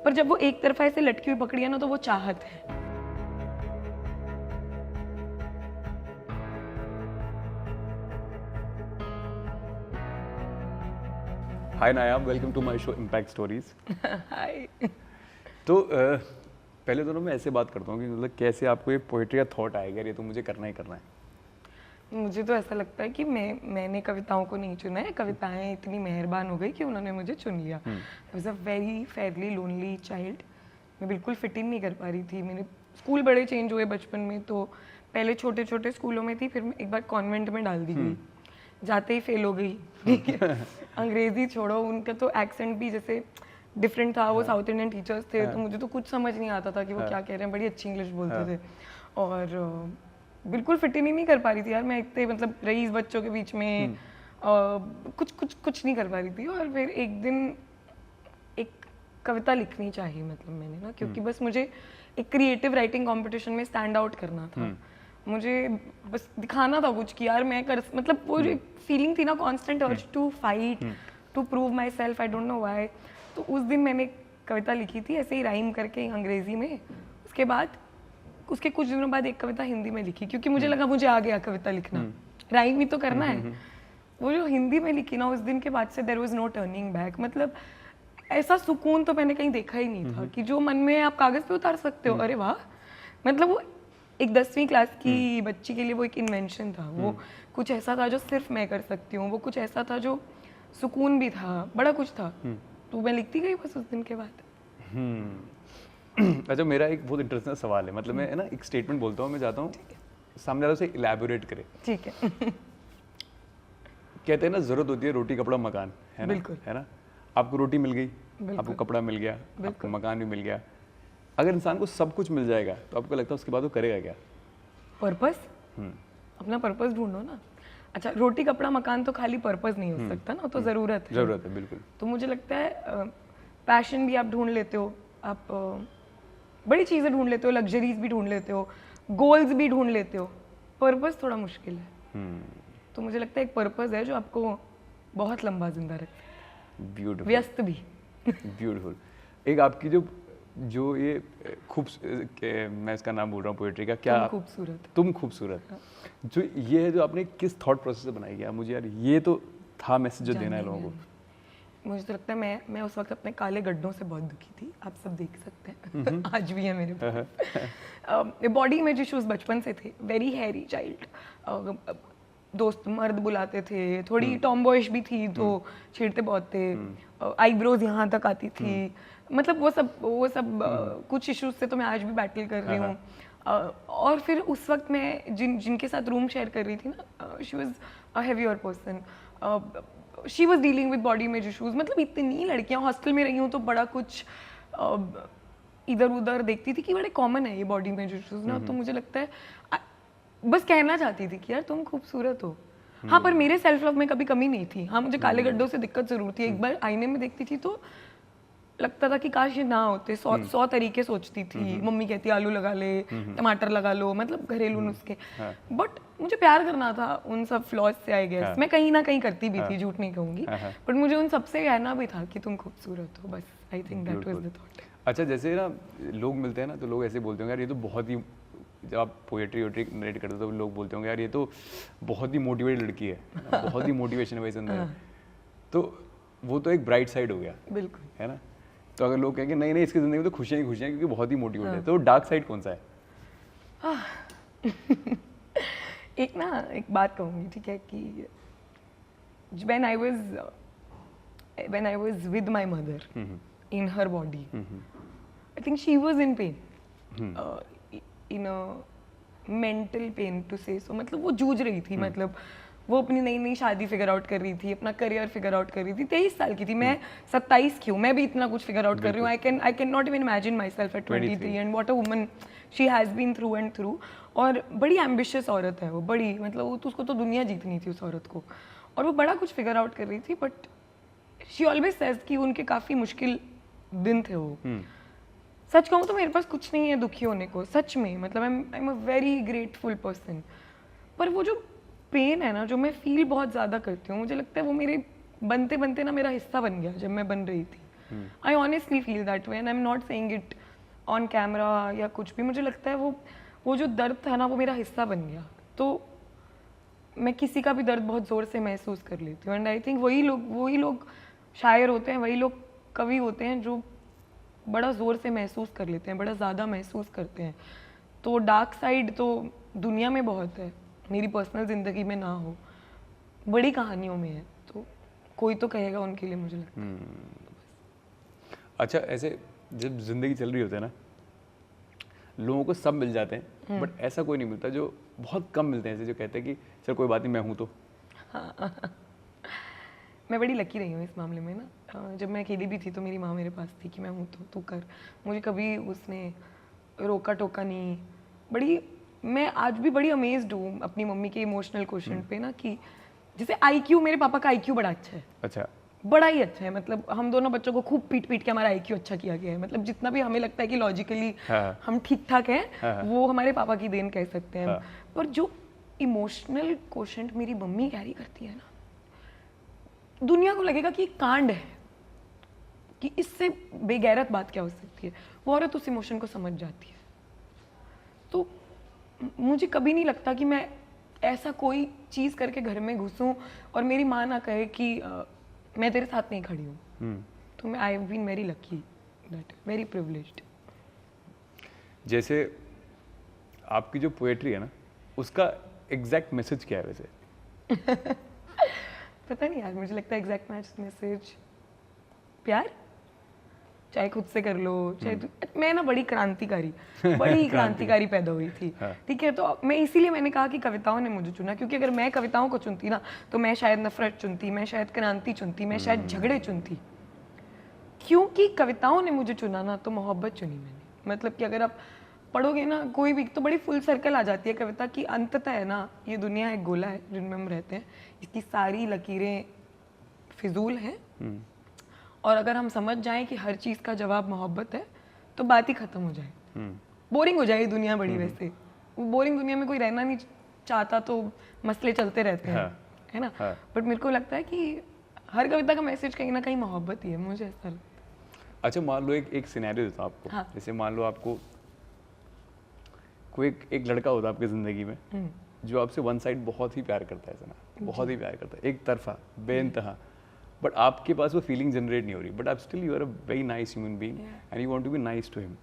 पर जब वो एक तरफा ऐसे लटकी हुई पकड़ी है ना, तो वो चाहत है। Hi Nayab, welcome to my show impact stories. Hi. तो पहले दोनों मैं ऐसे बात करता हूँ कि मतलब कैसे आपको ये पोइट्री का थॉट आएगा, ये तो मुझे करना ही करना है। मुझे तो ऐसा लगता है कि मैंने कविताओं को नहीं चुना है, कविताएं इतनी मेहरबान हो गई कि उन्होंने मुझे चुन लिया। I was a very Fairlie lonely child. मैं बिल्कुल फिट इन नहीं कर पा रही थी। मेरे स्कूल बड़े चेंज हुए बचपन में, तो पहले छोटे छोटे स्कूलों में थी, फिर एक बार कॉन्वेंट में डाल दी गई, जाते ही फेल हो गई। ठीक है, अंग्रेजी छोड़ो, उनका तो एक्सेंट भी जैसे डिफरेंट था। वो साउथ इंडियन टीचर्स थे, तो मुझे तो कुछ समझ नहीं आता था कि वो क्या कह रहे हैं। बड़ी अच्छी इंग्लिश बोलते थे और बिल्कुल फिट इन ही नहीं कर पा रही थी यार। मैं इतने मतलब रईस बच्चों के बीच में कुछ नहीं कर पा रही थी। और फिर एक दिन एक कविता लिखनी चाहिए मतलब मैंने ना, क्योंकि बस मुझे एक क्रिएटिव राइटिंग कंपटीशन में स्टैंड आउट करना था। मुझे बस दिखाना था कुछ कि यार मैं कर, मतलब वो जो फीलिंग थी ना, constant urge to fight, to prove myself, I don't know why. तो उस दिन मैंने एक कविता लिखी थी ऐसे ही राइम करके अंग्रेजी में। उसके कुछ दिनों बाद एक कविता हिंदी में लिखी, क्योंकि मुझे लगा मुझे आ गया कविता लिखना, राइम ही तो करना है। वो जो हिंदी में लिखी ना, उस दिन के बाद से there was no turning back. मतलब ऐसा सुकून तो मैंने कहीं देखा ही नहीं था कि जो मन में आप कागज पे उतार सकते हो। अरे वाह, मतलब वो एक 10वीं क्लास की बच्ची के लिए वो एक इन्वेंशन था। वो कुछ ऐसा था जो सिर्फ मैं कर सकती हूँ। वो कुछ ऐसा था जो सुकून भी था, बड़ा कुछ था। तो मैं लिखती गई बस उस दिन के बाद। अच्छा, मेरा एक बहुत इंटरेस्टिंग सवाल है। मतलब मैं है ना एक स्टेटमेंट बोलता हूँ, मैं चाहता हूँ सामने वाला उसे इलैबोरेट करे। ठीक है। कहते हैं ना, जरूरत होती है रोटी कपड़ा मकान, है ना? बिल्कुल। है ना? आपको रोटी मिल गई, आपको कपड़ा मिल गया, आपको मकान भी मिल गया। अगर इंसान को सब कुछ मिल जाएगा तो आपको लगता है उसके बाद वो करेगा क्या? पर्पस। अपना पर्पस ढूंढो ना। अच्छा, रोटी कपड़ा मकान तो खाली पर्पस नहीं हो सकता ना, तो ज़रूरत है बिल्कुल। तो मुझे लगता है पैशन भी आप ढूंढ लेते हो, आप बड़ी चीज़ें ढूंढ लेते हो, लग्जरीज भी ढूंढ लेते हो, गोल्स भी ढूंढ लेते हो। पर्पस थोड़ा मुश्किल है। तो मुझे लगता है एक पर्पस है जो आपको बहुत लंबा जिंदा रखता है, ब्यूटीफुल, व्यस्त भी। ब्यूटीफुल। एक आपकी जो ये मैं इसका नाम बोल रहा हूँ पोएट्री का, क्या तुम खूबसूरत। जो ये है, जो आपने किस थॉट प्रोसेस से बनाई है? मुझे यार ये तो था मैसेज जो देना है लोगों को। मुझे तो लगता है मैं उस वक्त अपने काले गड्ढों से बहुत दुखी थी, आप सब देख सकते हैं। आज भी है मेरे पास। बॉडी इमेज इश्यूज बचपन से थे, वेरी हैरी चाइल्ड। दोस्त मर्द बुलाते थे, थोड़ी टॉमबॉयश भी थी, तो छेड़ते बहुत थे। आईब्रोज यहाँ तक आती थी। मतलब वो सब कुछ इश्यूज से तो मैं आज भी बैटल कर रही हूँ। और फिर उस वक्त मैं जिनके साथ रूम शेयर कर रही थी ना, she was a heavier person, she was dealing with body image issues. मतलब इतनी लड़कियां हॉस्टल में रही हूँ तो बड़ा कुछ इधर उधर देखती थी कि बड़े कॉमन है ये बॉडी इमेज इश्यूज ना। तो मुझे लगता है बस कहना चाहती थी कि यार तुम खूबसूरत हो। हाँ, पर मेरे सेल्फ लव में कभी कमी नहीं थी। हाँ, मुझे काले गड्ढों से दिक्कत जरूर थी। एक बार आईने में देखती थी तो लगता था कि काश ये ना होते। 100 तरीके सोचती थी। मम्मी कहती आलू लगा ले, टमाटर लगा लो, मतलब घरेलू नुस्खे। बट मुझे प्यार करना था उन सब फ्लॉज से, आई गेस। मैं कहीं ना कहीं करती भी थी, झूठ नहीं कहूंगी। बट मुझे उन सबसे कहना भी था कि तुम खूबसूरत हो, बस। I think that was the thought. अच्छा, जैसे ना लोग मिलते हैं ना, तो लोग ऐसे बोलते होंगे यार ये तो बहुत ही, जब आप पोएट्री नरेट करते हो तो लोग बोलते होंगे यार ये तो बहुत ही मोटिवेटेड लड़की है, बहुत ही मोटिवेशन है भाई अंदर। तो वो तो एक ब्राइट साइड हो गया, बिल्कुल, है ना? तो अगर लोग कहेंगे नहीं इसकी जिंदगी में तो खुशियाँ ही खुशियाँ, क्योंकि बहुत ही मोटिवेटेड है, तो डार्क साइड कौन सा है? एक बात कहूँगी, ठीक है, कि when I was with my mother in her body, I think she was in pain, in a mental pain to say so. मतलब वो जूझ रही थी, मतलब वो अपनी नई शादी फिगर आउट कर रही थी, अपना करियर फिगर आउट कर रही थी। 23 साल की थी मैं, 27 की हूँ, मैं भी इतना कुछ फिगर आउट कर रही हूँ। I can not even imagine myself at 23 and what a woman she has been through and through. और बड़ी एम्बिशियस औरत है वो, बड़ी, मतलब वो तो उसको तो दुनिया जीतनी थी उस औरत को, और वो बड़ा कुछ फिगर आउट कर रही थी। बट शी ऑलवेज सेज कि उनके काफ़ी मुश्किल दिन थे वो। सच कहूँ तो मेरे पास कुछ नहीं है दुखी होने को, सच में। मतलब I am a very grateful person. पर वो जो पेन है ना, जो मैं फील बहुत ज़्यादा करती हूँ, मुझे लगता है वो मेरे बनते बनते ना मेरा हिस्सा बन गया जब मैं बन रही थी। I honestly feel that way and I am not saying it on camera या कुछ भी. मुझे लगता है वो जो दर्द था ना वो मेरा हिस्सा बन गया. तो मैं किसी का भी दर्द बहुत ज़ोर से महसूस कर लेती हूँ. एंड आई थिंक वही लोग शायर होते हैं, वही लोग कवि होते हैं जो बड़ा ज़ोर से महसूस कर लेते हैं, बड़ा ज़्यादा महसूस करते हैं. तो डार्क साइड तो दुनिया में बहुत है, मेरी पर्सनल ज़िंदगी में ना हो, बड़ी कहानियों में है. तो कोई तो कहेगा उनके लिए, मुझे लगता है. अच्छा, ऐसे जब जिंदगी चल रही होती है ना, लोगों को सब मिल जाते हैं, बट ऐसा कोई नहीं मिलता, जो बहुत कम मिलते हैं ऐसे जो कहते हैं कि चल कोई बात नहीं, मैं हूँ तो. मैं बड़ी लकी रही हूँ इस मामले में ना. जब मैं अकेली भी थी तो मेरी माँ मेरे पास थी कि मैं हूँ तो तू कर. मुझे कभी उसने रोका टोका नहीं. मैं आज भी बड़ी अमेज्ड हूँ अपनी मम्मी के इमोशनल क्वेश्चन पे ना, कि जैसे IQ, मेरे पापा का IQ बड़ा अच्छा है. अच्छा. बड़ा ही अच्छा है. मतलब हम दोनों बच्चों को खूब पीट के हमारा IQ अच्छा किया गया है. मतलब जितना भी हमें लगता है कि लॉजिकली हम ठीक ठाक हैं, वो हमारे पापा की देन कह सकते हैं. पर जो इमोशनल क्वेश्चन मेरी मम्मी कैरी करती है ना, दुनिया को लगेगा कि कांड है, कि इससे बेगैरत बात क्या हो सकती है. वो औरत उस इमोशन को समझ जाती है. तो मुझे कभी नहीं लगता कि मैं ऐसा कोई चीज़ करके घर में घुसूं और मेरी माँ ना कहे कि मैं तेरे साथ नहीं खड़ी हूँ. तो मैं I have been very lucky, that very privileged. जैसे आपकी जो पोएट्री है ना, उसका एग्जैक्ट मैसेज क्या है वैसे? पता नहीं यार, मुझे लगता है एग्जैक्ट मैसेज प्यार. चाहे खुद से कर लो, चाहे मैं ना बड़ी क्रांतिकारी पैदा हुई थी. ठीक है, तो मैंने कहा कि कविताओं ने मुझे चुना, क्योंकि अगर मैं कविताओं को चुनती ना तो मैं शायद नफरत चुनती, मैं शायद क्रांति चुनती, मैं शायद झगड़े चुनती. क्योंकि कविताओं ने मुझे चुना ना, तो मोहब्बत चुनी मैंने. मतलब कि अगर आप पढ़ोगे ना कोई भी, तो बड़ी फुल सर्कल आ जाती है कविता की. अंततः है ना, ये दुनिया एक गोला है जिनमें हम रहते हैं, इसकी सारी लकीरें फिजूल हैं. और अगर हम समझ जाएं कि हर चीज़ का जवाब मोहब्बत है, तो बात ही खत्म हो जाए. बोरिंग हो जाएगी दुनिया बड़ी. वैसे बोरिंग दुनिया में कोई रहना नहीं चाहता, तो मसले चलते रहते हैं, है ना. बट मेरे को लगता है कि हर कविता का मैसेज कहीं ना कहीं मोहब्बत ही है, मुझे ऐसा लगता है. अच्छा, मान लो एक सिनेरियो देता हूँ आपको. जैसे मान लो आपको कोई एक लड़का होता है आपकी ज़िंदगी में, जो आपसे वन साइड बहुत ही प्यार करता है, ना बहुत ही प्यार करता है, एक तरफा बेइंतहा, बट आपके पास वो फीलिंग जनरेट नहीं हो रही, बट आप still you are a very nice human being and you want to be nice to him.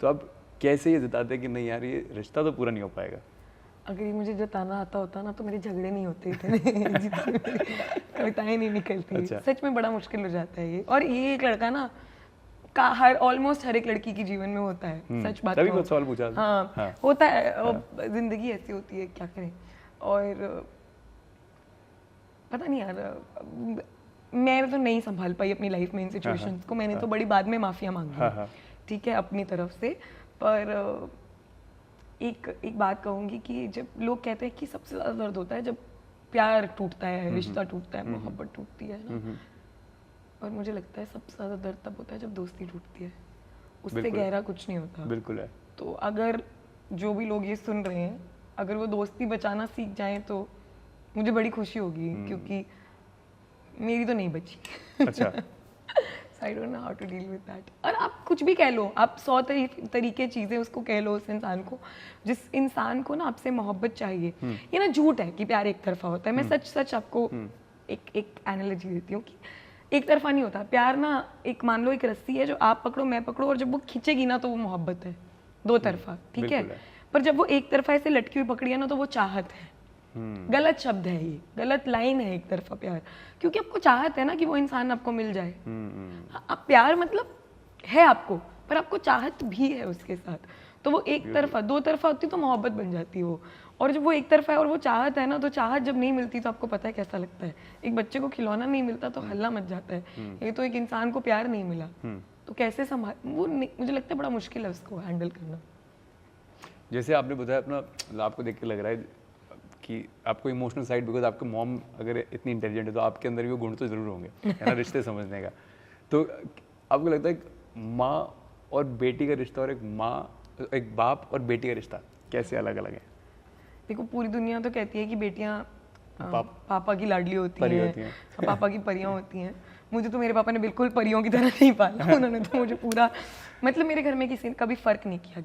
तो आप कैसे ये जताते हैं कि नहीं यार, ये रिश्ता तो पूरा नहीं हो पाएगा? अगर ये मुझे जताना आता होता ना, तो मेरे झगड़े नहीं होते इतने, जितने कविताएं नहीं निकलती. अच्छा. सच में बड़ा मुश्किल हो जाता है ये. और ये एक लड़का ना ऑलमोस्ट हर एक लड़की के जीवन में होता है. सच बात तभी सवाल पूछा. हाँ, होता है. जिंदगी ऐसी होती है, क्या करें. और पता नहीं यार, मैं तो नहीं संभाल पाई अपनी लाइफ में इन सिचुएशंस को. मैंने तो बड़ी बाद में माफिया मांगी, ठीक है, अपनी तरफ से. पर एक बात कहूँगी कि जब लोग कहते हैं कि सबसे ज़्यादा दर्द होता है जब प्यार टूटता है, रिश्ता टूटता है, मोहब्बत टूटती है ना. और मुझे लगता है सबसे ज़्यादा दर्द तब होता है जब दोस्ती टूटती है. उससे गहरा कुछ नहीं होता. बिल्कुल है. तो अगर जो भी लोग ये सुन रहे हैं, अगर वो दोस्ती बचाना सीख जाएं तो मुझे बड़ी खुशी होगी, क्योंकि मेरी तो नहीं बची. अच्छा. I don't know how to deal with that. और आप कुछ भी कह लो, आप 100 तरीके चीज़ें उसको कह लो, उस इंसान को, जिस इंसान को ना आपसे मोहब्बत चाहिए. ये ना झूठ है कि प्यार एक तरफा होता है. मैं सच आपको एक एनालॉजी देती हूँ कि एक तरफा नहीं होता प्यार ना. एक मान लो एक रस्सी है जो आप पकड़ो, मैं पकड़ो, और जब वो खींचेगी ना तो वो मोहब्बत है, दो तरफा. ठीक है. पर जब वो एक तरफा ऐसे लटकी हुई पकड़ी है ना, तो वो चाहत है. गलत शब्द है ये, गलत लाइन है एक तरफा प्यार. क्योंकि आपको चाहत है ना कि वो इंसान आपको मिल जाए. अब प्यार मतलब है आपको, पर आपको चाहत भी है उसके साथ. तो वो एक तरफा, दो तरफा होती तो मोहब्बत बन जाती है वो. और जब वो एक तरफा है और वो चाहत है ना, तो चाहत जब नहीं मिलती तो आपको पता है कैसा लगता है. एक बच्चे को खिलौना नहीं मिलता तो हल्ला मच जाता है. ये तो एक इंसान को प्यार नहीं मिला, तो कैसे संभाल, वो मुझे लगता है बड़ा मुश्किल है उसको हैंडल करना. जैसे आपने बताया अपना, आपको देख के लग रहा है कि आपको इमोशनल साइड, बिकॉज आपका मॉम अगर इतनी इंटेलिजेंट है तो आपके अंदर भी वो गुण तो जरूर होंगे, है ना, रिश्ते समझने का. तो आपको लगता है माँ और बेटी का रिश्ता और एक बाप और बेटी का रिश्ता कैसे अलग अलग है? देखो, पूरी दुनिया तो कहती है कि बेटियाँ पापा की लाडली होती परी हैं, होती हैं। पापा की परियां होती हैं। मुझे तो मेरे पापा ने बिल्कुल परियों की तरह नहीं पाला, उन्होंने तो मुझे पूरा, मतलब मेरे घर में किसी ने कभी फ़र्क नहीं किया